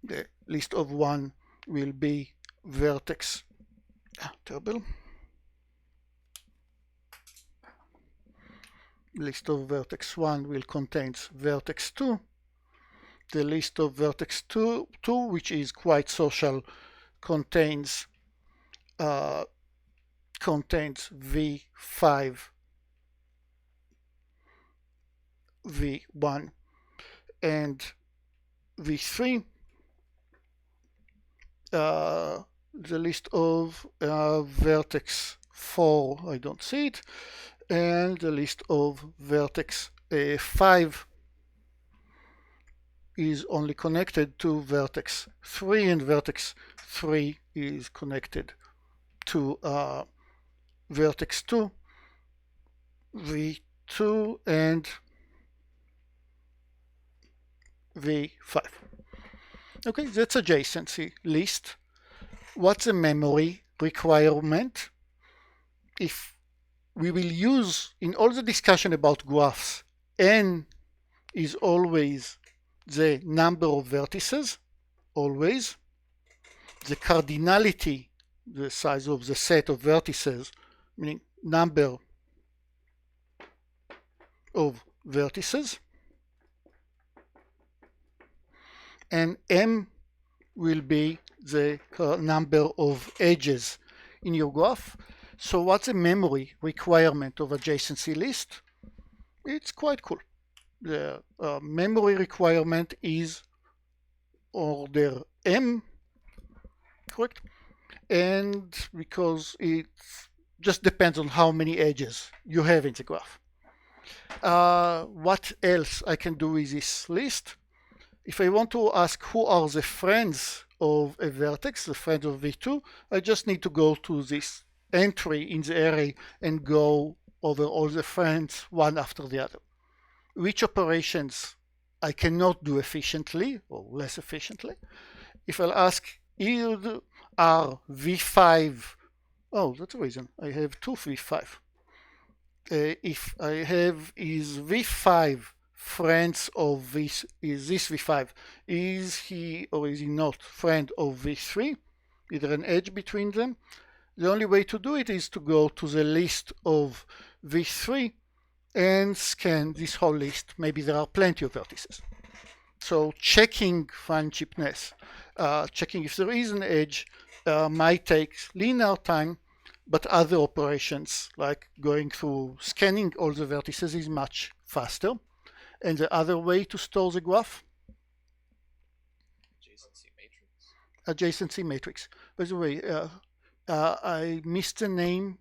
the list of 1 will be vertex list of vertex 1 will contain vertex 2. The list of vertex 2, which is quite social, contains V5, V1, and V3. The list of vertex 4, I don't see it, and the list of vertex 5 is only connected to vertex 3, and vertex 3 is connected to vertex 2, V2, and V5. Okay, that's adjacency list. What's the memory requirement? If we will use in all the discussion about graphs, n is always the number of vertices, always. The cardinality, the size of the set of vertices, meaning number of vertices. And m will be the number of edges in your graph. So what's the memory requirement of adjacency list? It's quite cool. The memory requirement is order m, correct? And because it just depends on how many edges you have in the graph. What else I can do with this list? If I want to ask who are the friends of a vertex, the friends of V2, I just need to go to this entry in the array and go over all the friends one after the other. Which operations I cannot do efficiently or less efficiently. If I'll ask either are V5, oh, that's the reason I have two V5. If I have is V5 friends of this, is this V5, is he or is he not friend of V3? Is there an edge between them? The only way to do it is to go to the list of V3 and scan this whole list. Maybe there are plenty of vertices. So checking fine chipness, checking if there is an edge might take linear time, but other operations like going through scanning all the vertices is much faster. And the other way to store the graph? Adjacency matrix. Adjacency matrix. By the way, I missed the name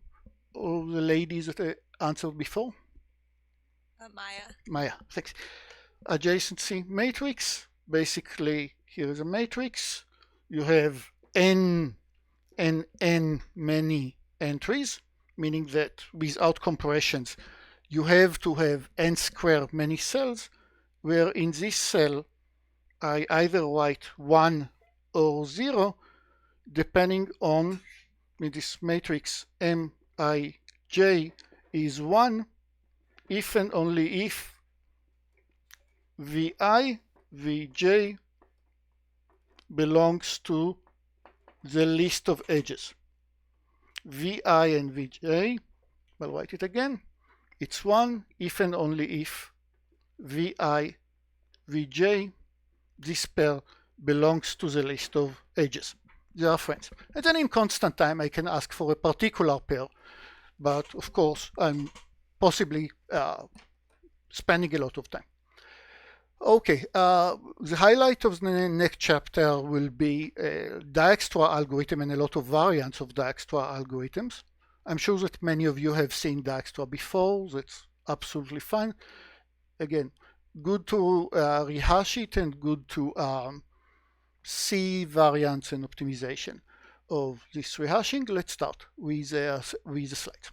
of the ladies that I answered before. Maya. Maya, thanks. Adjacency matrix. Basically, here is a matrix. You have n and n many entries, meaning that without comparisons, you have to have n squared many cells, where in this cell, I either write 1 or 0, depending on, in this matrix, Mij is 1, if and only if Vi, Vj belongs to the list of edges. Vi and Vj, I'll write it again, it's 1 if and only if Vi, Vj, this pair belongs to the list of edges. They are friends. And then in constant time I can ask for a particular pair, but of course I'm possibly spending a lot of time. Okay, the highlight of the next chapter will be Dijkstra algorithm and a lot of variants of Dijkstra algorithms. I'm sure that many of you have seen Dijkstra before. That's absolutely fine. Again, good to rehash it and good to see variants and optimization of this rehashing. Let's start with the slides.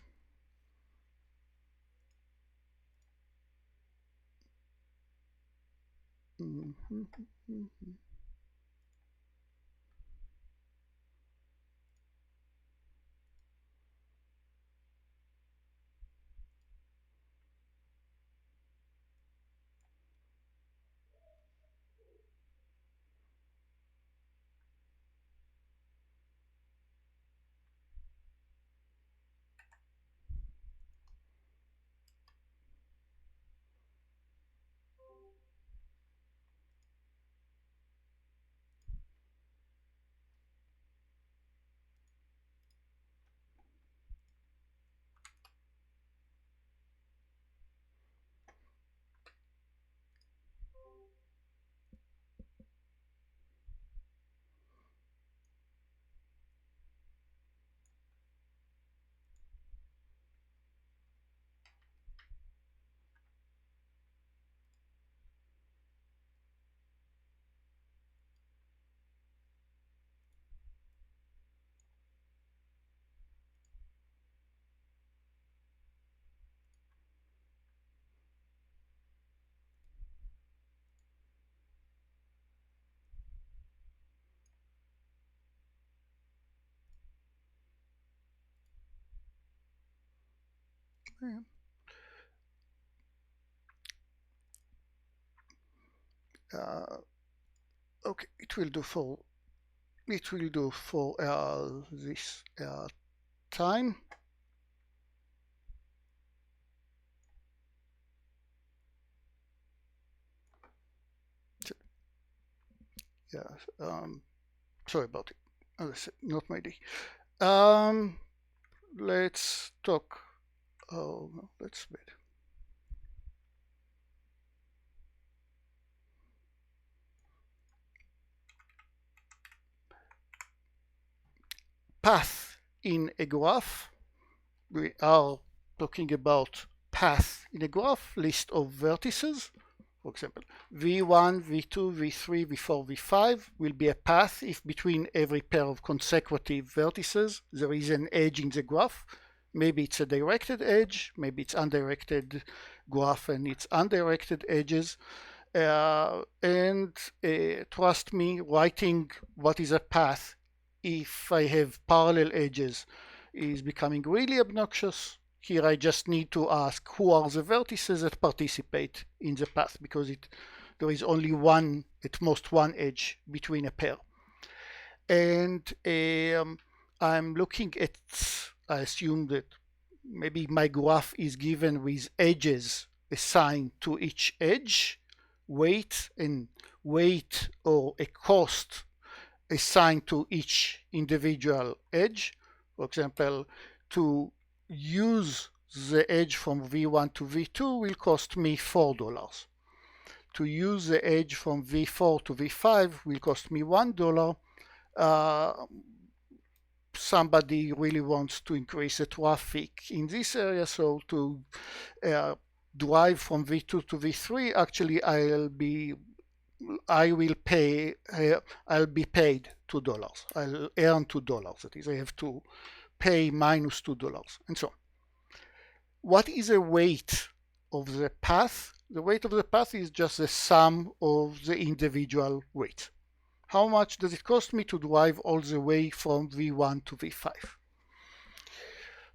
Okay, it will do for this time. Yeah, sorry about it. As I said, not my day. Let's talk. Oh no, that's bad. Path in a graph. We are talking about path in a graph, list of vertices. For example, v1, v2, v3, v4, v5 will be a path if between every pair of consecutive vertices there is an edge in the graph. Maybe it's a directed edge, maybe it's undirected graph and it's undirected edges. Trust me, writing what is a path if I have parallel edges is becoming really obnoxious. Here I just need to ask who are the vertices that participate in the path, because there is only one, at most one edge between a pair. And I'm looking at, I assume that maybe my graph is given with edges assigned to each edge, weight or a cost assigned to each individual edge. For example, to use the edge from V1 to V2 will cost me $4. To use the edge from V4 to V5 will cost me $1. Somebody really wants to increase the traffic in this area, so to drive from V2 to V3, actually I'll be paid $2. I'll earn $2. That is, I have to pay minus $2 and so on. What is the weight of the path? The weight of the path is just the sum of the individual weights. How much does it cost me to drive all the way from V1 to V5?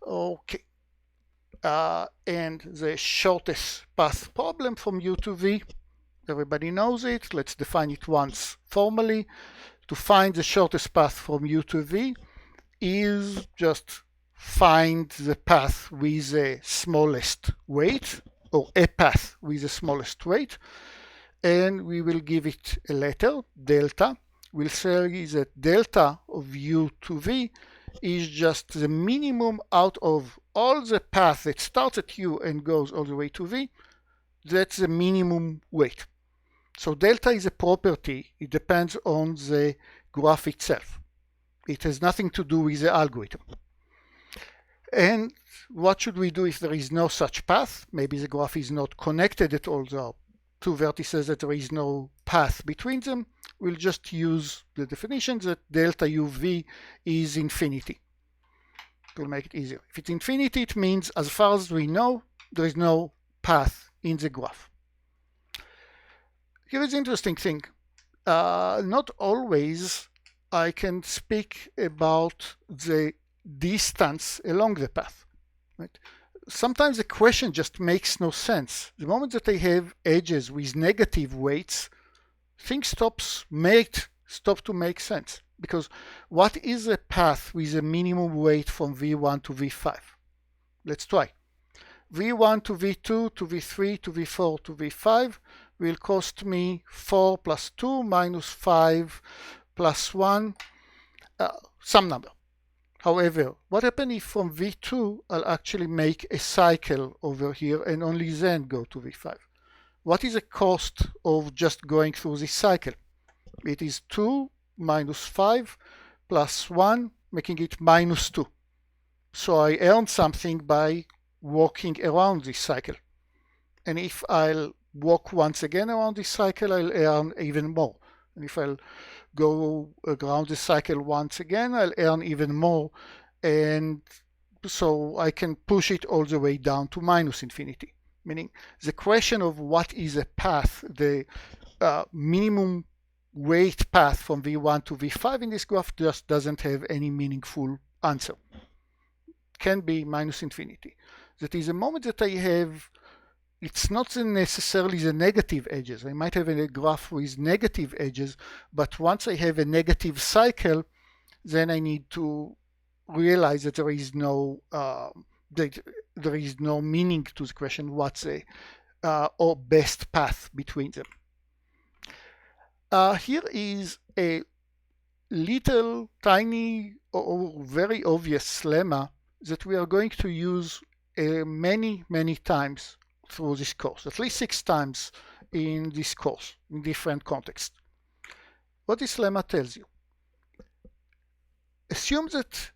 Okay. And the shortest path problem from U to V, everybody knows it. Let's define it once formally. To find the shortest path from U to V is just find the path with the smallest weight, or a path with the smallest weight, and we will give it a letter, delta. We'll say that delta of U to V is just the minimum out of all the path that starts at U and goes all the way to V. That's the minimum weight. So delta is a property. It depends on the graph itself. It has nothing to do with the algorithm. And what should we do if there is no such path? Maybe the graph is not connected at all. There are two vertices that there is no path between them. We'll just use the definition that delta uv is infinity. It will make it easier. If it's infinity, it means as far as we know, there is no path in the graph. Here is the interesting thing. Not always I can speak about the distance along the path. Right? Sometimes the question just makes no sense. The moment that I have edges with negative weights, things stop to make sense. Because what is a path with a minimum weight from V1 to V5? Let's try. V1 to V2 to V3 to V4 to V5 will cost me 4 plus 2 minus 5 plus 1, some number. However, what happens if from V2 I'll actually make a cycle over here and only then go to V5? What is the cost of just going through this cycle? It is 2 minus 5 plus 1, making it minus 2. So I earn something by walking around this cycle. And if I'll walk once again around this cycle, I'll earn even more. And if I'll go around the cycle once again, I'll earn even more. And so I can push it all the way down to minus infinity. Meaning the question of what is a path, the minimum weight path from V1 to V5 in this graph just doesn't have any meaningful answer. Can be minus infinity. That is, the moment that I have, it's not necessarily the negative edges. I might have a graph with negative edges, but once I have a negative cycle, then I need to realize that there is no meaning to the question what's a or best path between them. Here is a little tiny or very obvious lemma that we are going to use many times through this course, at least 6 times in this course in different contexts. What this lemma tells you: assume that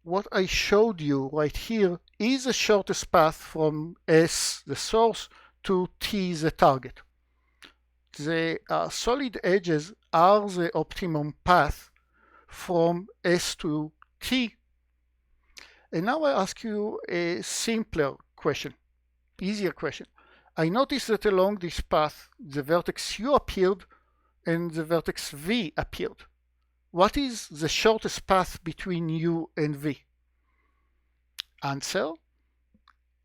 what I showed you right here is the shortest path from S, the source, to T, the target. The solid edges are the optimum path from S to T. And now I ask you a simpler question, easier question. I notice that along this path, the vertex U appeared and the vertex V appeared. What is the shortest path between U and V? Answer: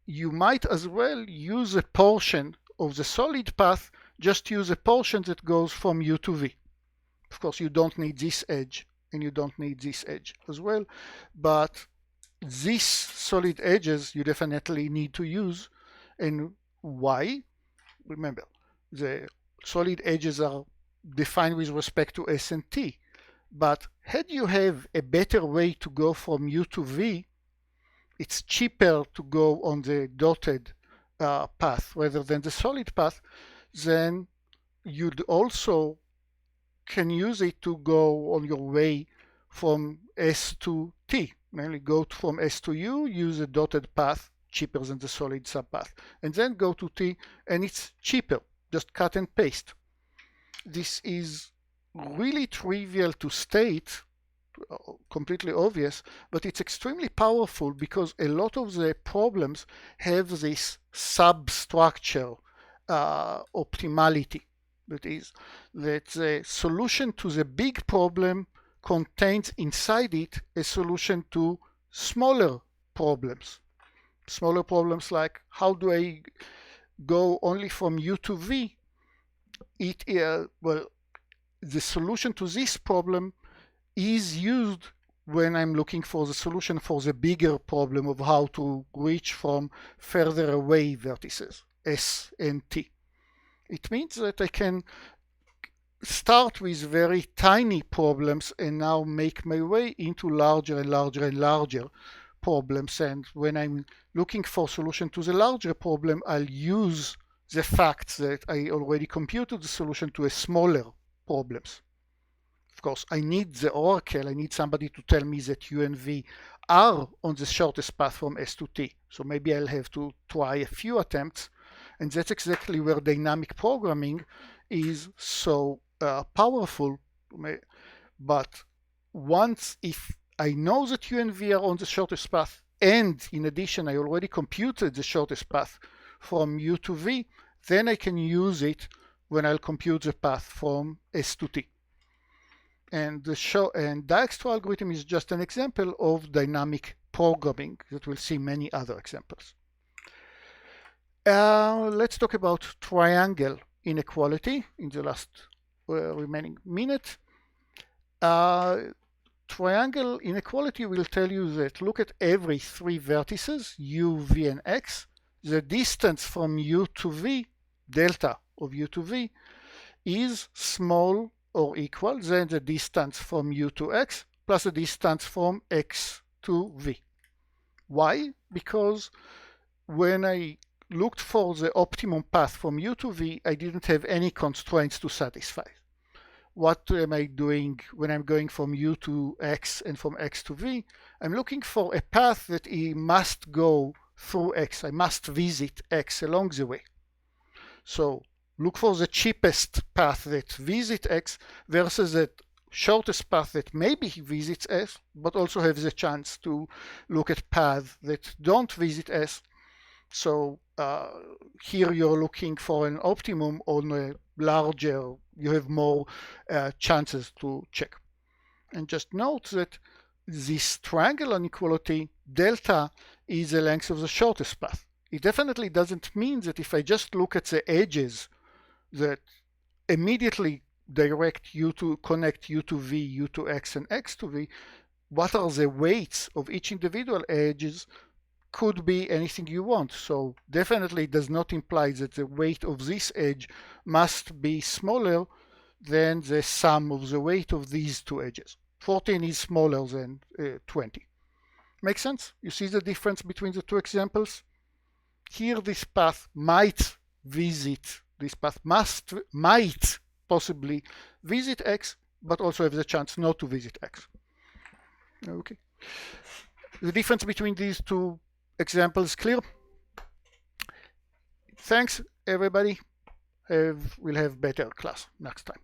you might as well use a portion of the solid path, just use a portion that goes from U to V. Of course, you don't need this edge and you don't need this edge as well, but these solid edges you definitely need to use. And why? Remember, the solid edges are defined with respect to S and T, but had you have a better way to go from U to V, it's cheaper to go on the dotted path rather than the solid path, then you'd also can use it to go on your way from S to T. Mainly go from S to U, use a dotted path, cheaper than the solid subpath, and then go to T, and it's cheaper, just cut and paste. This is really trivial to state, completely obvious, but it's extremely powerful because a lot of the problems have this substructure optimality. That is, that the solution to the big problem contains inside it a solution to smaller problems. Smaller problems like, how do I go only from U to V? Well, the solution to this problem is used when I'm looking for the solution for the bigger problem of how to reach from further away vertices, S and T. It means that I can start with very tiny problems and now make my way into larger and larger and larger problems. And when I'm looking for solution to the larger problem, I'll use the fact that I already computed the solution to a smaller problems. Of course, I need the oracle, I need somebody to tell me that U and V are on the shortest path from S to T. So maybe I'll have to try a few attempts. And that's exactly where dynamic programming is so powerful. But once, if I know that U and V are on the shortest path, and in addition I already computed the shortest path from U to V, then I can use it when I'll compute the path from S to T. And the Dijkstra algorithm is just an example of dynamic programming that we'll see many other examples. Let's talk about triangle inequality in the last remaining minute. Triangle inequality will tell you that look at every 3 vertices, U, V, and X. The distance from U to V, delta of U to V, is small or equal than the distance from U to X plus the distance from X to V. Why? Because when I looked for the optimum path from U to V, I didn't have any constraints to satisfy. What am I doing when I'm going from U to X and from X to V? I'm looking for a path that I must go through X. I must visit X along the way. So look for the cheapest path that visits X versus the shortest path that maybe visits S, but also has the chance to look at paths that don't visit S. So here you're looking for an optimum on a larger, you have more chances to check. And just note that this triangle inequality, delta, is the length of the shortest path. It definitely doesn't mean that if I just look at the edges that immediately direct u to connect u to v, u to x, and x to v, what are the weights of each individual edges could be anything you want. So definitely it does not imply that the weight of this edge must be smaller than the sum of the weight of these two edges. 14 is smaller than 20. Make sense? You see the difference between the two examples? Here this path might visit, this path might possibly visit x, but also have the chance not to visit x. Okay. The difference between these two examples clear? Thanks everybody. We'll have better class next time.